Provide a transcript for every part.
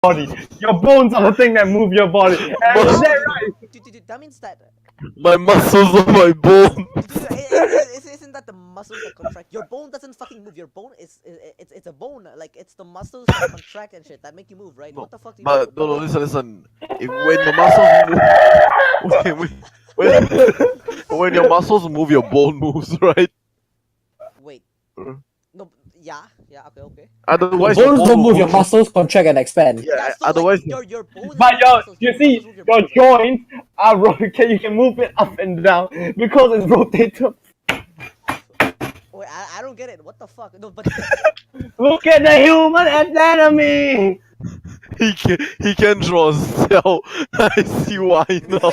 body. Your bones are the thing that move your body. And is that right? Dude, that means that. My muscles are my bone. Isn't that the muscles that contract? Your bone doesn't fucking move. Your bone it's a bone. Like it's the muscles that contract and shit that make you move, right? No, What the fuck do you but know? no, listen. When your muscles move, when your muscles move, your bone moves, right? Wait. Uh. No. Yeah. Okay. Otherwise, Bones your bone don't will move, your muscles contract and expand. Yeah, So otherwise, like, your bones. But move your muscles, you your see, muscles move your your bones, right? joints are you can move it up and down because it's rotated. Wait, I don't get it. What the fuck? No, but Look at the human anatomy. he can draw a cell. I see why now.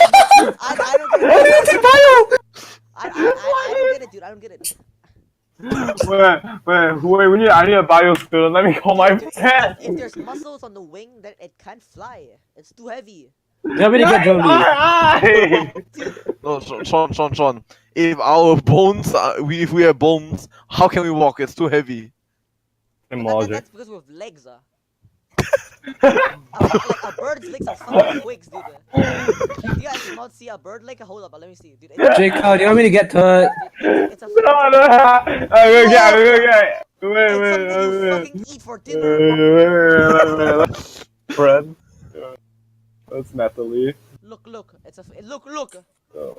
I don't get it. I don't get it, dude. I don't get it. Wait, I need a bio student. Let me call my Dude, friend. if there's muscles on the wing, then it can't fly. It's too heavy. You want me to get Jolie? No, Sean. If our bones, if we have bones, how can we walk? It's too heavy. That's because we have legs. Like a bird's legs are fucking twigs, dude. Do you guys not see a bird leg? Hold up, let me see, dude. Jacob, do you want me to get to It's a fucking I'm gonna get. it's something you fucking eat for dinner. Wait. Friend. That's Natalie. Look. It's a look. No.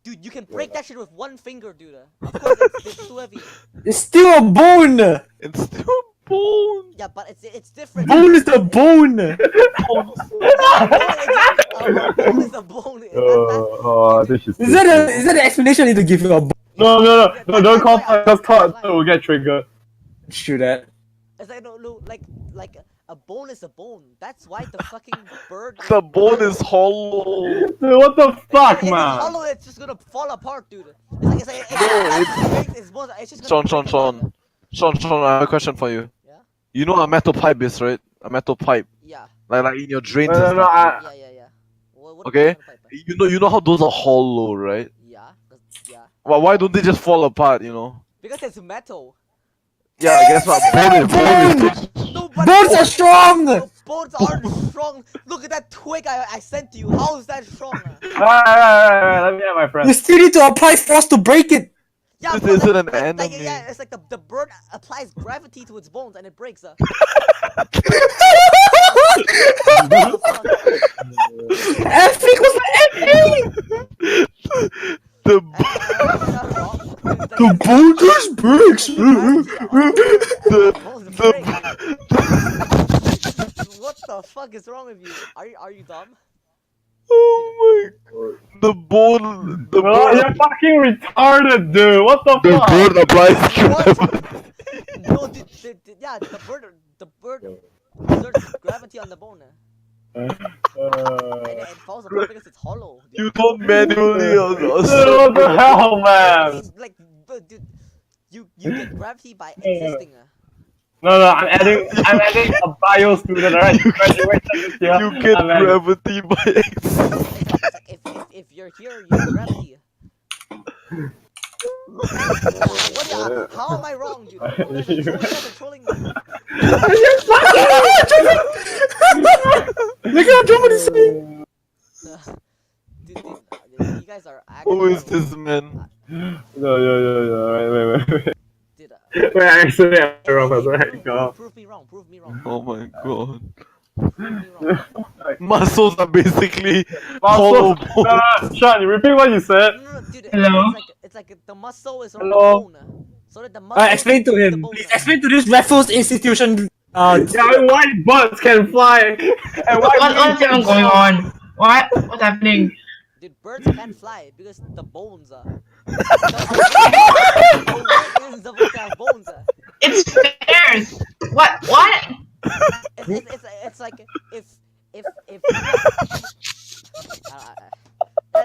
Dude, you can break that shit with one finger, dude. Of course, it's too heavy. It's still a bone! It's still a bone. Yeah, but it's different. Bone is a bone! A bone is a bone. This is. Is that the explanation I need to give you a bone? No, don't call her, because Todd will get triggered. Shoot that. It's like no, like a bone is a bone. That's why the fucking bird. The bone is hollow. Dude, what the fuck, It's man? hollow. It's just gonna fall apart, dude. It's just gonna break apart. Sean, I have a question for you. Yeah? You know what a metal pipe is, right? A metal pipe, Yeah. like in your drains. No, and stuff. Yeah. What Okay. kind of pipe? You know how those are hollow, right? Yeah. Yeah. Well, why don't they just fall apart? You know? Because it's metal. Yeah, guess what? Bone is. No, but Bones are strong! no, bones aren't strong. Look at that twig I sent to you. How is that strong? Alright, let me have my friend. You still need to apply force to break it! Yeah, This but isn't like, an like, enemy. yeah, it's like the bird applies gravity to its bones and it breaks. F equals to FP! The The bone just breaks! What the fuck is wrong with you? Are you dumb? Oh my! The bone. The Oh, you're bone. fucking retarded, dude. What the The fuck? bird applies gravity. No, yeah, the bird exerts gravity on the bone. And it falls apart because it's hollow. Dude. You don't manually. Dude, what the hell, man? Like, dude, you get gravity by existing. No, I'm adding a bio student, alright? Graduation this year. You get I'm adding- gravity by It's like if you're here, you have gravity. How am I wrong, dude? You guys are trolling me. Look at how Jolie is saying! Dude, you guys are actually. Who is this man? No, wait. Dude, Wait, I accidentally had the wrong person. Alright, go. prove me wrong. Prove me wrong. Oh my god. Prove me wrong. Muscles are basically hollow Muscles. bones. Sean, you repeat what you said. No, dude. Hello? It's like the muscle is on Hello? the bone. So that the muscle. Explain to is the him. bone. Please explain to this Raffles Institution. Yeah, why butts can fly? And why What's even going on? What's happening? Dude, birds can't fly because the bones are. The wing is supposed to have bones. It's stairs. What? It's like if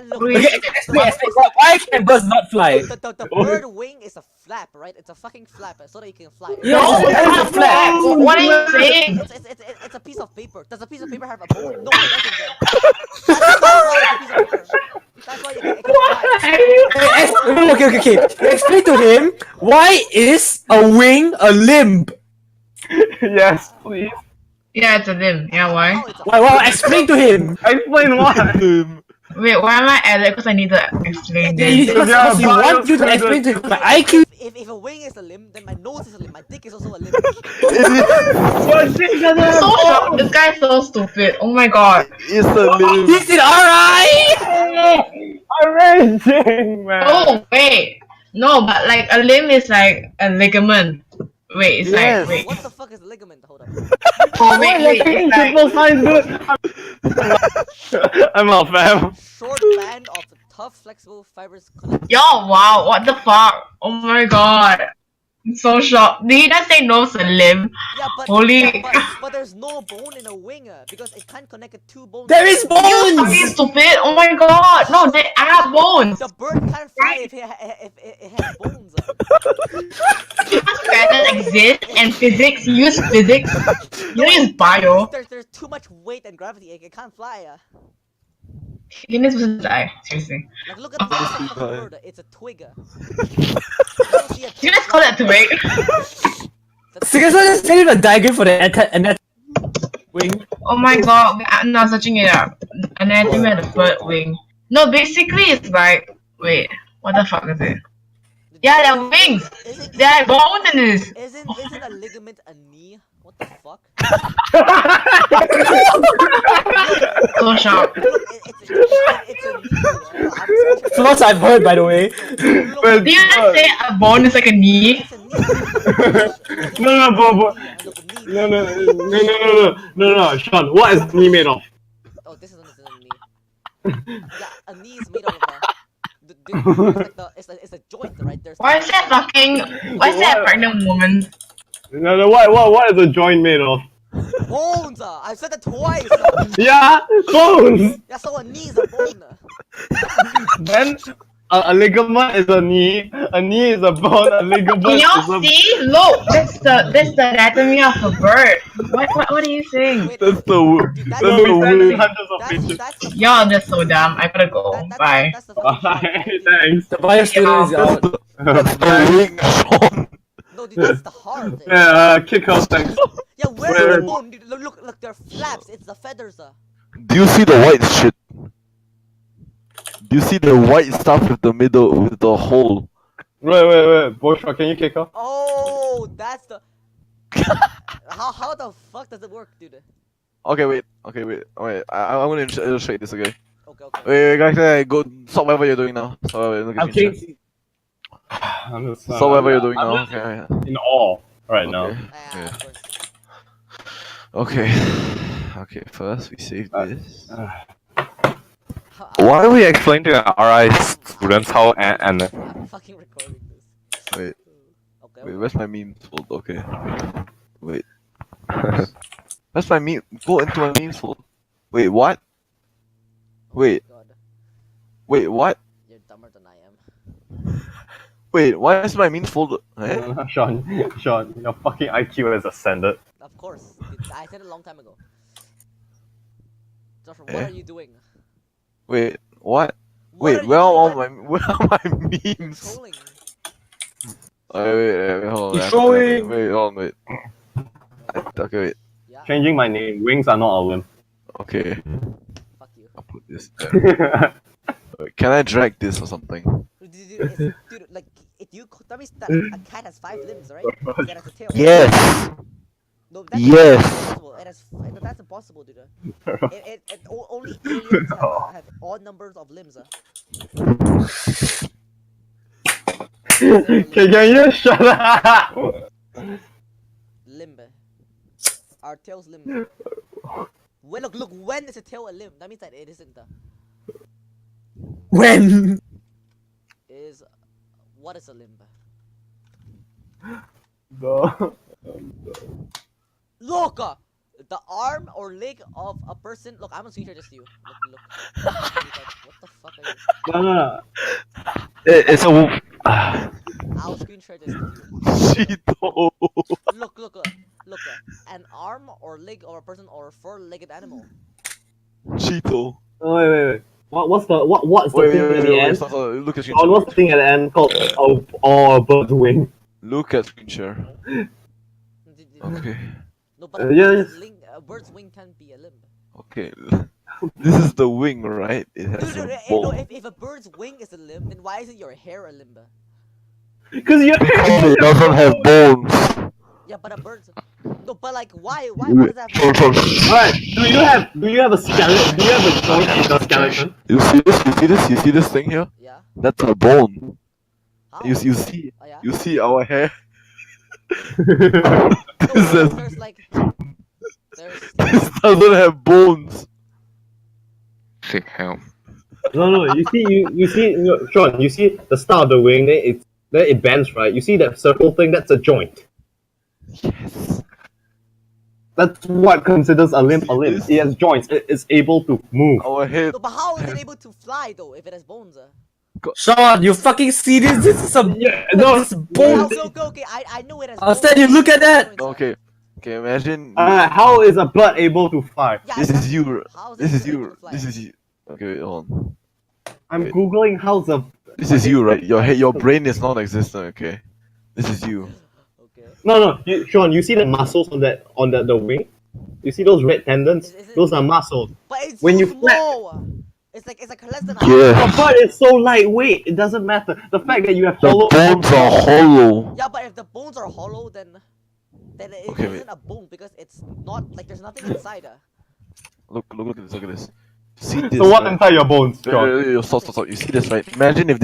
look, Okay, explain. Why can birds not fly? the bird wing is a flap, right? It's a fucking flap so that you can fly. Yeah, it's a flag. What are you saying? It's a piece of paper. Does a piece of paper have a bone? No, it doesn't. That's why it's a piece of paper. That's why it can fly. Okay. Explain to him why is a wing a limb? Yes, please. Yeah, it's a limb. Yeah, why? How it's a Why? Explain to him. Explain why. Wait, why am I at it? Because I need to explain this. Because he wants you to explain to him. My IQ. if a wing is a limb, then my nose is a limb. My dick is also a limb. What shit does I'm so that shocked. This guy's so stupid. Oh my god. It's a limb. He said, alright. I'm raging, man. Oh wait. No, but like a limb is like a ligament. Wait, it's Yes. like wait. What the fuck is a ligament? Hold up. Oh wait, You're taking it's like triple science, dude. I'm out, fam. Short band of tough, flexible fibers connected. yo, wow, what the fuck? Oh my god. I'm so shocked. Did he just say nose a limb? Yeah, but Holy- but there's no bone in a wing because it can't connect two bones. There is You bones. fucking stupid! Oh my god! No, they have bones! The bird can't fly if it has bones. Because feathers exist and physics, use physics. You don't use bio. There's too much weight and gravity. It can't fly. You're not supposed to die. Seriously. Like look at the fucking bird. It's a twig. You don't see a You just call that to wait. Seriously, just send him a diagram for the wing. Oh my god, I'm not searching it up. Anatomy of the bird wing. No, basically it's like, wait, what the fuck is it? Yeah, they're wings! Isn't There are bones in this! isn't a ligament a knee? What the fuck? So sharp. Look, it's a knee. I'm Plus, I've heard, by the way. Look, Do you just say a bone is like a knee? it's a knee. No, Look, knee. no, Sean, what is knee made of? Oh, this isn't a knee. Yeah, a knee is made of it's a joint, right? There's Why is that a pregnant woman? No, what is a joint made of? bones? I've said that twice. Yeah, bones. Yeah, so a knee is a bone. Then a ligament is a knee is a bone, a ligament Can is y'all a... see? Look, that's the anatomy of a bird. What are you saying? Wait, That's the dude, that's No, the we sent weird. hundreds of pictures. that's the Y'all just so dumb. I gotta go. Bye. that's the fucking Bye, point. thanks. The bio student is out. That's the wing, Sean. No, dude, that's the heart. Yeah, kick out, thanks. Yeah, where's Where- the bone? Dude, look, they're flaps. It's the feathers. Do you see the white shit? Do you see the white stuff with the middle with the hole? Wait, Boshua, can you kick off? Oh, that's the. How the fuck does it work, dude? Okay, wait. I'm gonna illustrate this, okay? Okay. Wait, guys, go stop whatever you're doing now. Stop whatever you're I'm doing. kidding. I'm just, Stop whatever you're doing I'm now. just Okay. in awe right now. Okay. Yeah, of course. Okay. First we save this. Why don't we explain to RI students how and I'm fucking recording this. Wait, Okay. where's my memes folder? Okay. Wait. Where's my meme? Go into my memes folder. Wait, what? Wait, God, what? you're dumber than I am. Wait, why is my memes folder? Eh? Sean, your fucking IQ has ascended. Of course, I said it a long time ago. Joshua, what Eh? are you doing? Wait, what? What are Wait, you where doing? are where are my You're memes? trolling. Wait, hold on. He's showing. Wait, hold on, wait. Okay, wait. Yeah. Changing my name. Wings are not a limb. Okay, Fuck you. I'll put this there. Wait, can I drag this or something? Dude, like, if you that means that a cat has 5 limbs, right? It has a tail. Yes! No, that's Yes. impossible. That's impossible, dude. Only aliens have odd numbers of limbs. Can you shut up? Limb. Our tail's limb. Well, look, when is a tail a limb? That means that it isn't. When? What is a limb? No. Look! The arm or leg of a person. Look, I'm gonna screenshot this to you. Look. What the fuck are you? No. It's a I'll screenshot this to you. Cheeto. Look. An arm or leg of a person or a four-legged animal. Cheeto. Oh, wait. What's the Wait, thing at the end? stop. Look at Oh, screen what's the thing at the end called a bird's wing? Look at screen share. Did- Okay. No, but Yeah, link, bird's wing can be a limb. Okay. This is the wing, right? It has No, a no, bone. if a bird's wing is a limb, then why isn't your hair a limb? Because you're. Because it doesn't have bones. Yeah, but a bird's. No, but like, why? Why does that have Alright, do you have a skeleton? Do you have a joint in the skeleton? You see this? You see this? You see this thing here? Yeah. That's a bone. How? You see? Oh, yeah. You see our hair? No, This is- there's like. There's. This doesn't have bones. Sick hell. No, you see, Sean, you see the start of the wing, then it bends, right? You see that circle thing? That's a joint. Yes. That's what considers a limb a limb. It has joints. It is able to move. Our head. No, but how is it able to fly though if it has bones? Sean, you fucking see this? This is some Yeah, no. this is bone. Okay, I know it has. Instead, bones. you look at that. Okay. Okay, imagine. How is a bird able to fly? Yeah, This exactly. is you. How This is it able you. to fly? This is you. Okay, wait, hold on. I'm Wait. googling how's a. This is you, right? Your head, your brain is non-existent. Okay. This is you. Okay. No, Sean, you see the muscles on the wing? You see those red tendons? Is it- Those are muscles. But it's When so you flap- small. It's like less than. Yeah. The bird is so lightweight. It doesn't matter. The fact that you have The hollow. bones are hollow. Yeah, but if the bones are hollow, then it Okay, isn't a bone because it's not like there's nothing inside. Look at this. Look at this. See this? So what's right? inside your bones, Sean? Stop. You see this, right? Imagine if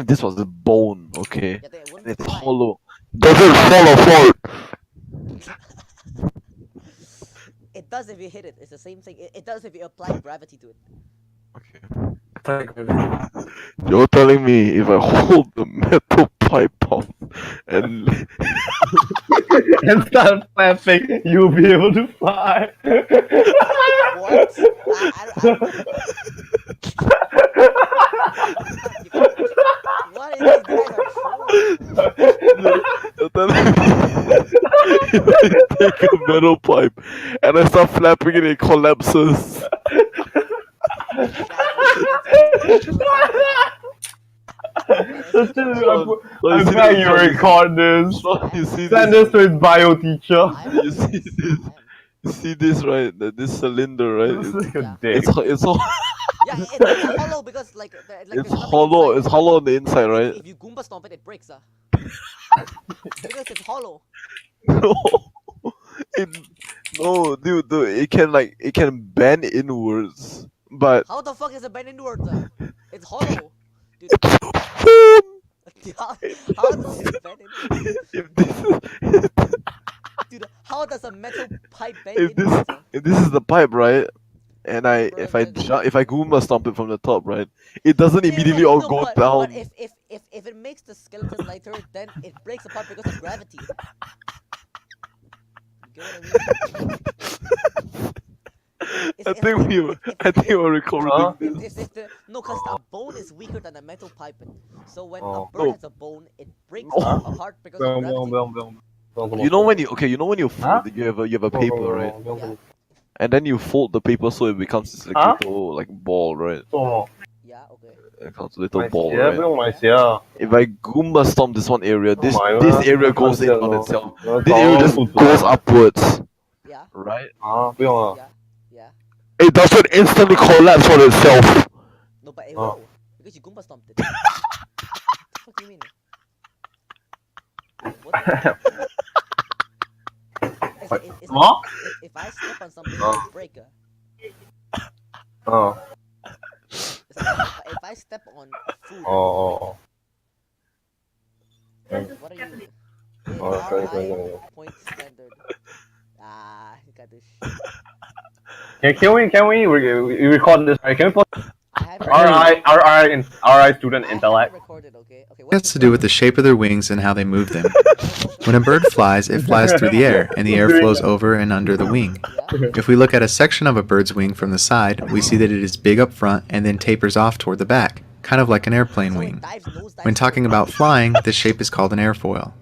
this was the bone, okay? Yeah, then it And wouldn't it's fly. hollow. Does it fall apart? It does if you hit it. It's the same thing. It does if you apply gravity to it. Okay. You're telling me if I hold the metal pipe up and And start flapping, you'll be able to fly. What? What is these guys are trolling? you're telling me if I take a metal pipe and I start flapping it, it collapses. I'm glad you record this. You see Send this? this to his bio teacher. You see this? You see this, right? This cylinder, right? This is like a Yeah. dick. It's all. Yeah, it's hollow because like It's there's nothing hollow. inside. It's hollow on the inside, right? If you Goomba stomp it, it breaks. Because it's hollow. No, it, no, dude, it can bend inwards, but How the fuck is it bent inwards? It's hollow. Dude, how does it bend inwards? if this Dude, how does a metal pipe bend if this inwards? if this is the pipe, right? And if I Goomba stomp it from the top, right? It doesn't immediately all go but, down. But if it makes the skeleton lighter, then it breaks apart because of gravity. You get what I mean? I think we're recording this. No, because a bone is weaker than a metal pipe. So when a Oh. bird No. has a bone, it breaks Oh. apart because of gravity. You know when you Huh? fold, you have a paper, right? Yeah, And then you fold the paper so it becomes this like Huh? little like ball, right? yeah, okay. It becomes a little ball, right? 不用买鞋啊。 If I Goomba stomp this one area, this Oh my this God. area goes in on itself. Oh, This area just goes upwards, Yeah, right? 啊，不用了。 yeah, yeah. It doesn't instantly collapse on itself. No, but it Oh. will. Because you Goomba stomped it. What the fuck do you mean? What? It's like, What? if I step on something, Oh. it'll break. 嗯， It's like if I step on food, 哦 what are you? Oh, sorry, sorry. Point standard. Ah, you got this oh. Can we record this? Right? Can we put I have RI student I have intellect? recorded, okay? Okay, It has to do with the shape of their wings and how they move them. When a bird flies, it flies through the air, and the air flows over and under the wing. Yeah. If we look at a section of a bird's wing from the side, we see that it is big up front and then tapers off toward the back, kind of like an airplane So it wing. dives, nose dives When talking forward. about flying, this shape is called an airfoil.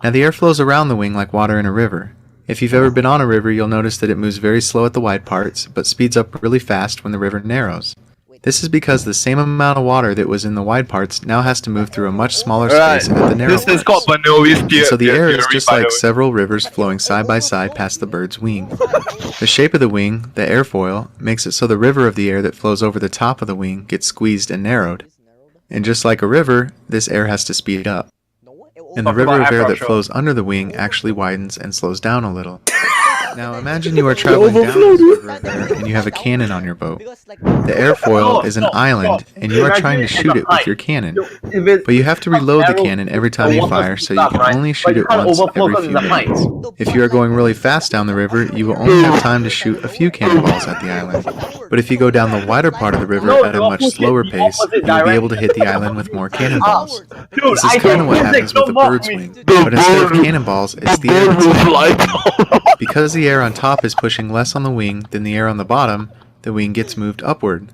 Now the air flows around the wing like water in a river. If you've ever been on a river, you'll notice that it moves very slow at the wide parts, but speeds up really fast when the river narrows. Wait, This is because the same amount of water that was in the wide parts now has to move through a much smaller Right. space at the narrow This is parts. called Bernoulli's And theory. so the air is just by the like way. several rivers flowing side by side past the bird's wing. The shape of the wing, the airfoil, makes it so the river of the air that flows over the top of the wing gets squeezed and narrowed. And just like a river, this air has to speed up. And the Talk river about of air that Afro Show. flows under the wing actually widens and slows down a little. Now imagine you are traveling down this river of air and you have a cannon on your boat. The airfoil is an island and you are trying to shoot it with your cannon. If it's But you have to reload the cannon every time you fire, so you can only shoot it once every few minutes. If you are going really fast down the river, you will only have time to shoot a few cannonballs at the island. But if you go down the wider part of the river at a much slower pace, you will be able to hit the island with more cannonballs. This is kind of what happens with the bird's wing. But instead of cannonballs, it's the air that's because the air on top is pushing less on the wing than the air on the bottom, the wing gets moved upward.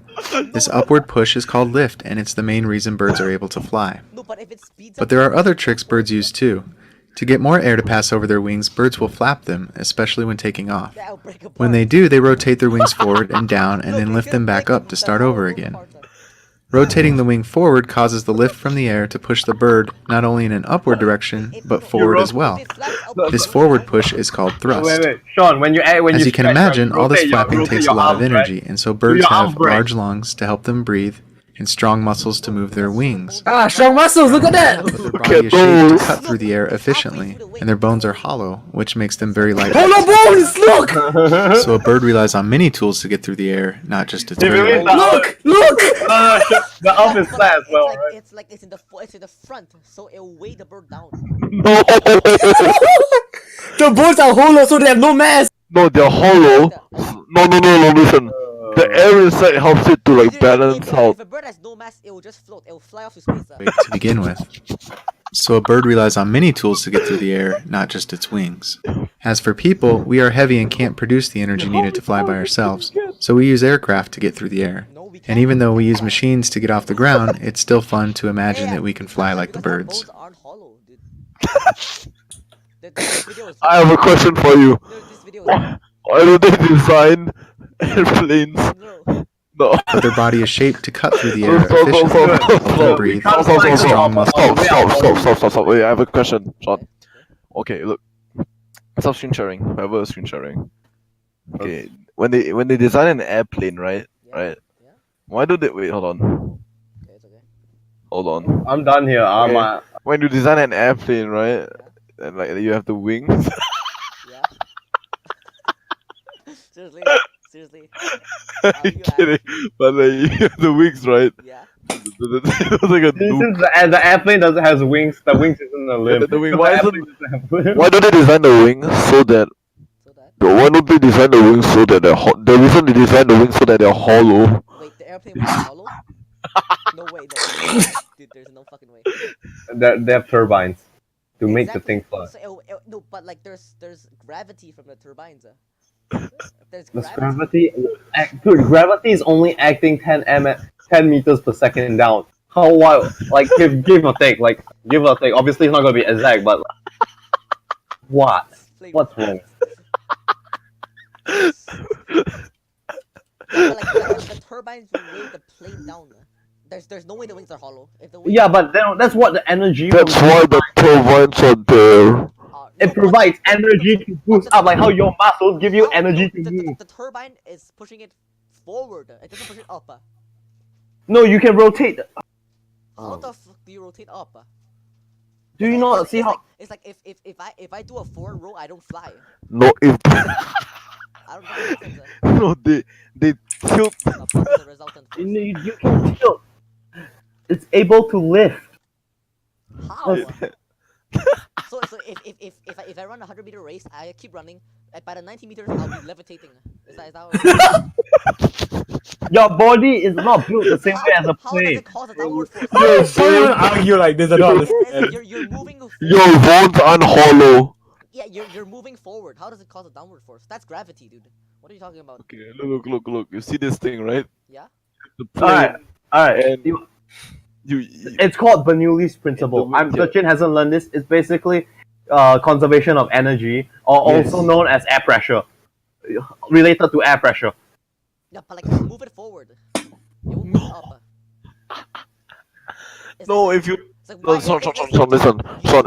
This upward push is called lift, and it's the main reason birds are able to fly. But there are other tricks birds use too. To get more air to pass over their wings, birds will flap them, especially when taking off. When they do, they rotate their wings forward and down and then lift them back up to start over again. Rotating the wing forward causes the lift from the air to push the bird not only in an upward direction, but forward as well. This forward push is called thrust. Wait, Sean, when you As you can imagine, all this flapping takes a lot of energy, and so birds Your have arms, right? large lungs to help them breathe and strong muscles to move their wings. Ah, strong muscles, look at that! Their body is shaped to cut through the air efficiently, and their bones are hollow, which makes them very light. Hold bones, look! So a bird relies on many tools to get through the air, not just its If you very read light. the- Look! the up is flat as well, right? It's like it's in the front, so it'll weigh the bird down. The bones are hollow, so they have no mass! No, they're hollow. No, listen. The air inside helps it to like balance out. If a bird has no mass, it will just float. It will fly off to space. To begin with. So a bird relies on many tools to get through the air, not just its wings. As for people, we are heavy and can't produce the energy needed to fly by ourselves, so we use aircraft to get through the air. And even though we use machines to get off the ground, it's still fun to imagine that we can fly like the birds. Bones aren't hollow, dude. This video is- I have a question for you. This video is- Why do they design airplanes? No. No. Their body is shaped to cut through the air efficiently, help them breathe, strong muscles. Stop. Wait, I have a question, Sean. Okay, look. Stop screen sharing. Whoever is screen sharing. Okay, when they design an airplane, right? Yeah. Right. Yeah. Why do they wait? Hold on. Okay, it's okay. Hold on. I'm done here. Okay. When you design an airplane, right? And like you have the wings. Yeah. Seriously. I'm you kidding. But like you have the wings, right? Yeah. It's like a noob. Since the airplane doesn't has wings, the wings isn't a limb. The wing- So why the isn't- airplane doesn't have limbs. Why don't they design the wings so that? So that. Why don't they design the wings so that they're the reason they design the wings so that they're hollow? Wait, the airplane was hollow? No way, no. Dude, there's no fucking way. They have turbines to make the Exactly. thing fly. So no, but like there's gravity from the turbines. There's This gravity. dude, gravity is only acting 10 meters per second down. How wild? Like, give or take. Obviously, it's not gonna be exact, but what? What's wrong? The turbines will weigh the plane down. There's no way the wings are hollow. If the wings Yeah, but then that's what the energy. That's why the turbines are there. It provides energy to boost up, like how your muscles give you energy to move. The turbine is pushing it forward. It doesn't push it up. No, you can rotate. How the fuck do you rotate up? Do you not see how? It's like if I do a forward roll, I don't fly. No, if I don't think it makes sense. no, they tilt. Of course, the resultant force. You can tilt. It's able to lift. How? So if I run a 100-meter race, I keep running. By the 90 meters, I'll be levitating. Is that how Your body is not built the same way as a How does plane. it cause a downward force? Yo, don't even argue like this, I don't understand. You're moving. Your bones aren't hollow. Yeah, you're moving forward. How does it cause a downward force? That's gravity, dude. What are you talking about? Okay, look. You see this thing, right? Yeah. The plane, Alright. and You- you It's called Bernoulli's principle. Yeah. Sachin hasn't learned this. It's basically conservation of energy, or Yes. also known as air pressure, related to air pressure. Yeah, but like move it forward. It won't move It's No, like, if you it's like, no, why- Sean, it- Sean, it's- Sean, listen, Sean.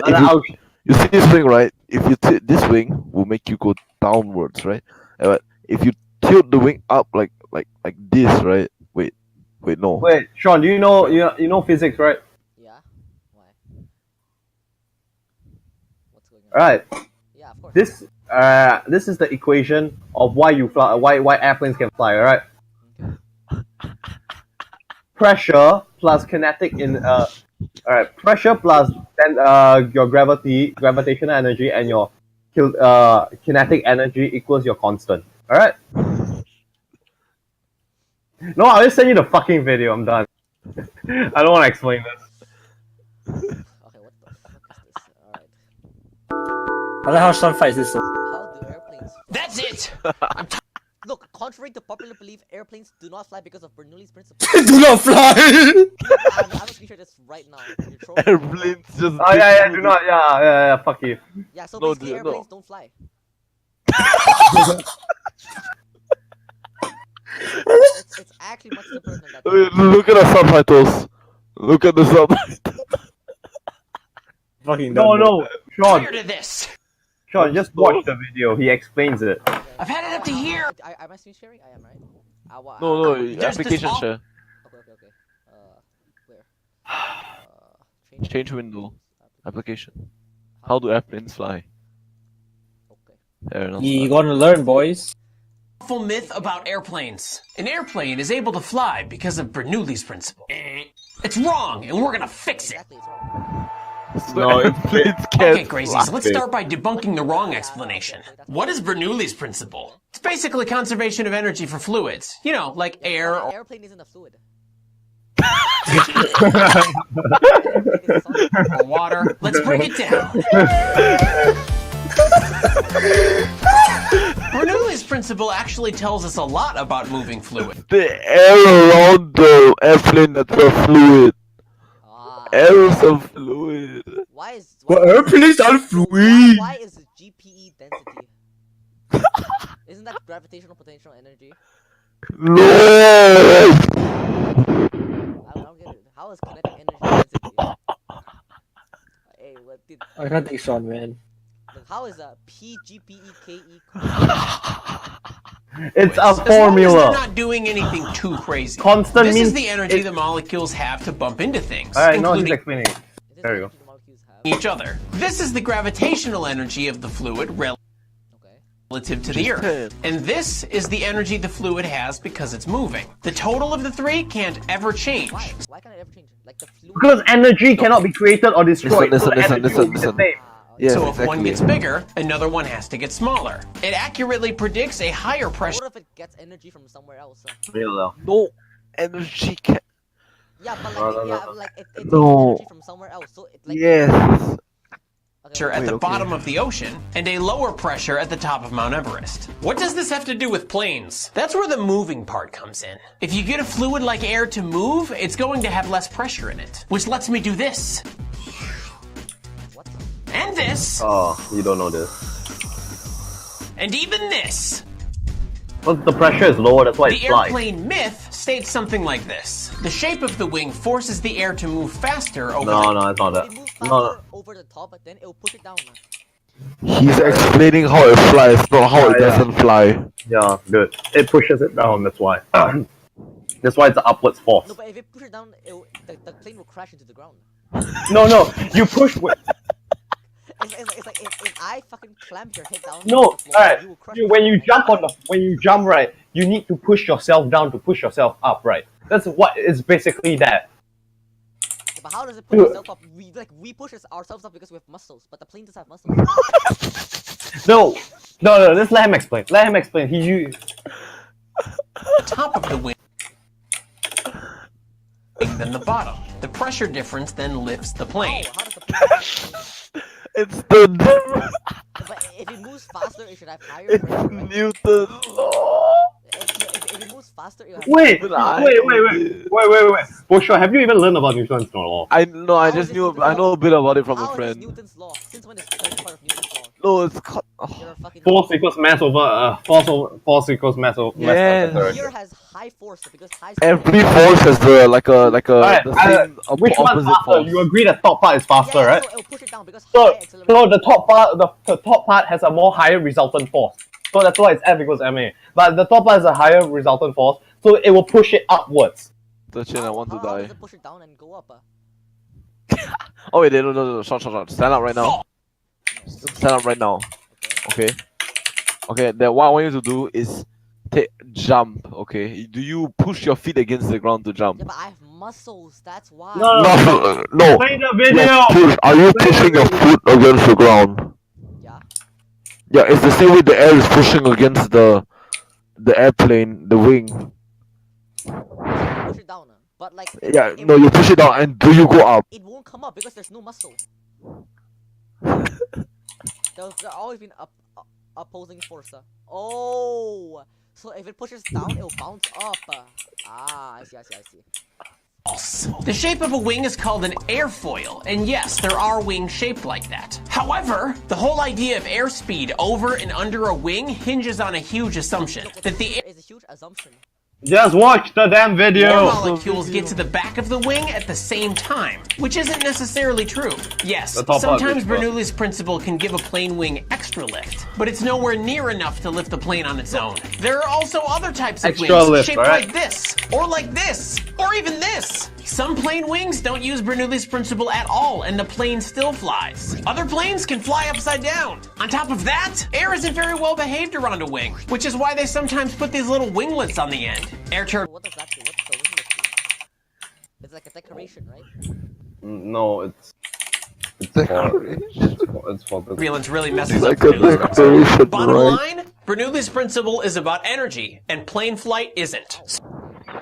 If you see this wing, right? If you tilt this wing, will make you go downwards, right? But if you tilt the wing up like this, right? Wait, no. Wait, Sean, do you know physics, right? Yeah. Why? What's going on? Alright. Yeah, of course. This is the equation of why you fly, why airplanes can fly. Alright. Okay. Pressure plus kinetic pressure plus then your gravitational energy and your kinetic energy equals your constant. Alright? No, I'll just send you the fucking video, I'm done. I don't want to explain this. Okay, what the fuck is this? Alright. I like how Sean fights this so. How do airplanes... That's it! Look, contrary to popular belief, airplanes do not fly because of Bernoulli's principle. Do not fly! I'm gonna screenshot this right now. You're trolling. Airplanes just. Oh yeah, do not, yeah, fuck you. Yeah, so No, basically no. airplanes don't fly. It's actually much simpler than that. Look at the subtitles. Look at the subtitles. Fucking No, Sean, Tired of this! Sean, just watch the video. He explains it. I've had it up to here! Am I screen sharing? I am, right? No, There's this application all- share. Okay. Where? Change window. Application. How do airplanes fly? Okay. Fair enough. You gonna learn, boys. Full myth about airplanes. An airplane is able to fly because of Bernoulli's principle. It's wrong, and we're gonna fix it. Exactly, it's wrong. No, Airplanes Okay, can't crazies, fly. let's start by debunking the wrong explanation. What is Bernoulli's principle? It's basically conservation of energy for fluids. You know, like air An or... airplane isn't a fluid. or water. Let's break it down. Bernoulli's principle actually tells us a lot about moving fluid. The air around the airplane that's a fluid. Air is a fluid. Why is airplanes are fluid. why is GPE density? Isn't that gravitational potential energy? No. I don't get it. How is kinetic energy density? Hey, what did? I can't take Sean, man. Like, how is a PGPEKE? It's a As long as they're formula. not doing anything too crazy. Constant This means is the energy the molecules have to bump into things, Alright, no, he's including explaining it. There you go. The molecules have. each other. This is the gravitational energy of the fluid Okay. relative to the Earth. And this is the energy the fluid has because it's moving. The total of the three can't ever change. Why? Why can't it ever change? Like the fluid. Because energy cannot be created or destroyed. Listen, so the energy will be the listen. same. Yes, So if one exactly. gets bigger, another one has to get smaller. It accurately predicts a higher pressure. What if it gets energy from somewhere else? Real though. No energy can. Yeah, but like, No, it takes No. energy from somewhere else. So it like. Yes. Okay, At the okay. bottom of the ocean and a lower pressure at the top of Mount Everest. What does this have to do with planes? That's where the moving part comes in. If you get a fluid like air to move, it's going to have less pressure in it, which lets me do this. What? And this. Oh, you don't know this. And even this. But the pressure is lower, that's why it The flies. airplane myth states something like this. The shape of the wing forces the air to move faster over No, the... no, it's not that. It moves No, faster over the top, but then it will push it down. He's explaining how it flies, not how it Yeah. doesn't fly. Yeah, good. It pushes it down, that's why. That's why it's an upwards force. No, but if it pushes down, the plane will crash into the ground. No, you push with. It's like if I fucking clamp your head down. No, to the floor, alright. you will crush When you jump right, you need to push yourself down to push yourself up, right? That's what is basically that. But how does it push itself up? We push ourselves up because we have muscles, but the plane doesn't have muscles. No, just let him explain. He top of the wing than the bottom. The pressure difference then lifts the plane. How does the plane? It's the difference. But if it moves faster, it should have higher It's pressure. Right? Newton's law. If it moves faster, it will have Wait, But I- wait. Bosho, have you even learned about Newton's law? I know. I How just is knew. this I know a bit about it from How a is friend. Newton's law? Since when is it part of Newton's law? No, it's called. You're a fucking. Force equals mass over force equals mass over mass Yes. times Fear has high force because high. Every force has the Alright, the same which one's opposite faster? force. You agree the top part is faster, right? So it'll push it down because So, high acceleration. so the top part has a more higher resultant force. So that's why it's F equals ma. But the top part has a higher resultant force, so it will push it upwards. Touching, I want to How die. does it push it down and go up? Oh wait, no, short. Stand up right now. Stand up right now. Okay. Okay, then what I want you to do is jump, okay? Do you push your feet against the ground to jump? Yeah, but I have muscles. That's why. No. Play the video! Are you pushing your foot against the ground? Yeah. Yeah, it's the same way the air is pushing against the airplane, the wing. Push it down, but like. Yeah, no, you push it down, and do you go up? It won't come up because there's no muscle. There's always been opposing force. Oh, so if it pushes down, it'll bounce up. I see. The shape of a wing is called an airfoil, and yes, there are wings shaped like that. However, the whole idea of airspeed over and under a wing hinges on a huge assumption that the It's a huge assumption. Just watch the damn air video! molecules get to the back of the wing at the same time, which isn't necessarily true. Yes, The top part sometimes is true. Bernoulli's principle can give a plane wing extra lift, but it's nowhere near enough to lift the plane on its own. There are also other types of Extra wings lift, shaped right? like this, or even this. Some plane wings don't use Bernoulli's principle at all, and the plane still flies. Other planes can fly upside down. On top of that, air isn't very well behaved around a wing, which is why they sometimes put these little winglets on the end. Air turbulence. What does that do? What's the winglet do? It's like a decoration, right? No, it's for the Turbulence really messes Like up a Bernoulli's principle. decoration, Bottom right? line, Bernoulli's principle is about energy, and plane flight isn't.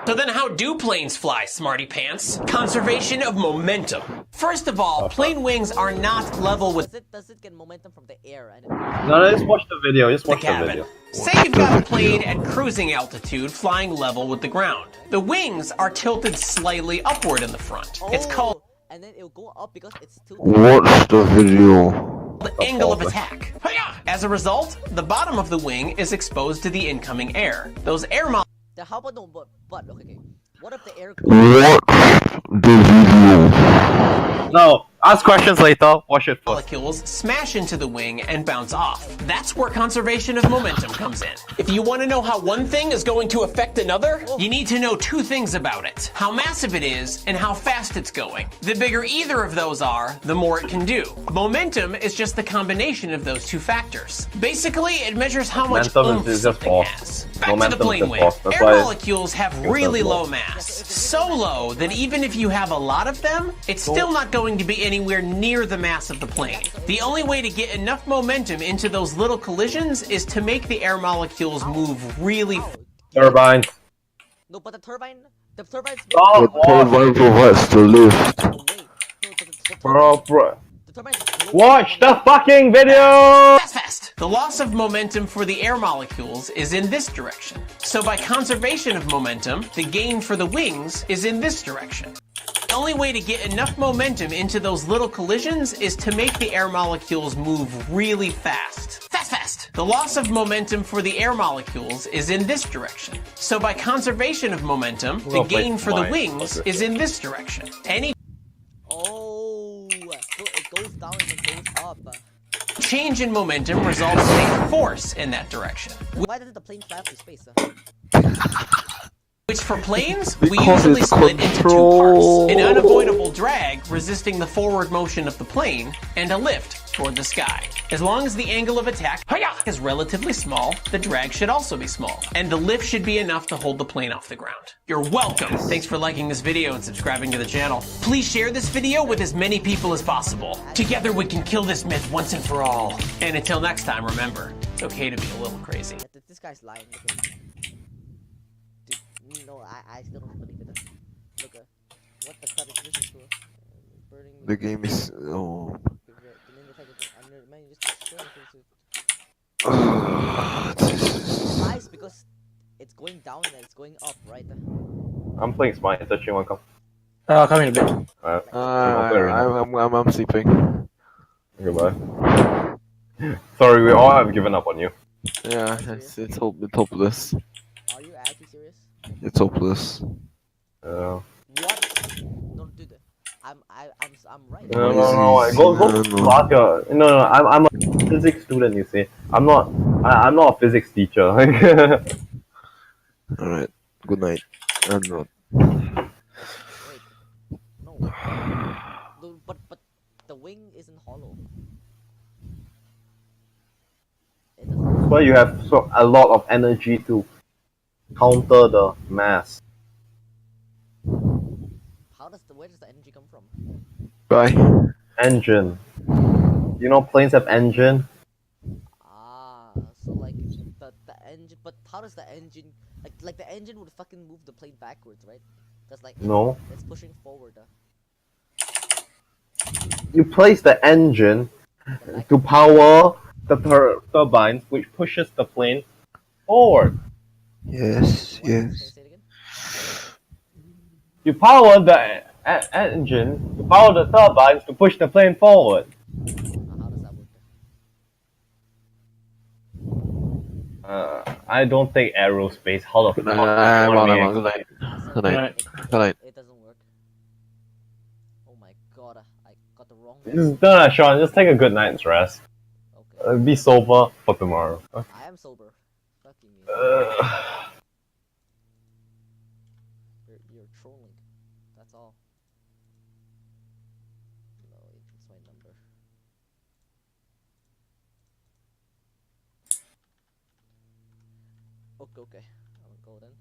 So then how do planes fly, smarty pants? Conservation of momentum. First of all, plane wings are not level with Does it get momentum from the air? And No, just watch the video. Just the watch the cabin. video. Say you've got a plane at cruising altitude flying level with the ground. The wings are tilted slightly upward in the front. It's called and then it'll go up because it's too. Watch the video. the angle of attack. Hi-ya! As a result, the bottom of the wing is exposed to the incoming air. Those air How about no? But okay. What if the air? Watch the video. No, ask questions later. Watch it first. molecules smash into the wing and bounce off. That's where conservation of momentum comes in. If you want to know how one thing is going to affect another, you need to know two things about it: how massive it is and how fast it's going. The bigger either of those are, the more it can do. Momentum is just the combination of those two factors. Basically, it measures how much Momentum oomph is just something force. has. Back to Momentum the is plane just wing. force. That's Air why molecules have really just low force. mass. So low that even if you have a lot of them, it's still not going to be anywhere near the mass of the plane. The only way to get enough momentum into those little collisions is to make the air molecules move really Turbine. No, but the turbine. The turbine's. Oh, The turbine provides the lift. No, wait. No, the Bro, bro. The turbine's slow. Watch the fucking video! fast. The loss of momentum for the air molecules is in this direction. So by conservation of momentum, the gain for the wings is in this direction. The only way to get enough momentum into those little collisions is to make the air molecules move really fast. Fast. The loss of momentum for the air molecules is in this direction. So by conservation of momentum, the gain for the wings is in this direction. Any Oh, so it goes down and it goes up. change in momentum results in a force in that direction. Why doesn't the plane fly up to space? Which for planes, we Because usually it's split into two control. parts. An unavoidable drag resisting the forward motion of the plane, and a lift toward the sky. As long as the angle of attack is relatively small, the drag should also be small, and the lift should be enough to hold the plane off the ground. You're welcome. Thanks for liking this video and subscribing to the channel. Please share this video with as many people as possible. Together we can kill this myth once and for all. And until next time, remember, it's okay to be a little crazy. This guy's lying. Okay. Dude, no, I still don't believe it. Look, what the crap is this to? Burning. The game is. Oh. Flies because it's going down and it's going up, right? I'm playing Smite. Touching one cup. Come in a bit. Alright. I'm sleeping. Goodbye. Sorry, we all have given up on you. Yeah, it's hopeless. Are you actually serious? It's hopeless. Uh, What? No, dude. I'm right. no, no, no. Go No. ask your. No, no. I'm a physics student. You see, I'm not a physics teacher. Alright. Good night. And Wait. No. But the wing isn't hollow. It doesn't. Well, you have a lot of energy to counter the mass. Where does the energy come from? bye. Engine. You know, planes have engine. Ah, so like the engine, but how does the engine like the engine would fucking move the plane backwards, right? That's like No, it's pushing forward. you place the engine to power the turbines, which pushes the plane forward. Yes, What? Can you yes. say it again? You power the engine to power the turbines to push the plane forward. How does that work? I don't take aerospace. How the Good fuck night. do you want me to Good night. I said Good night. it, Good night. it doesn't work. Oh my god, I got the wrong. Just, no, Sean, just take a good night's rest. Okay. Be sober for tomorrow. I am sober. Fucking you. You're trolling. That's all. No, it's my number. Okay, okay. I'll go then.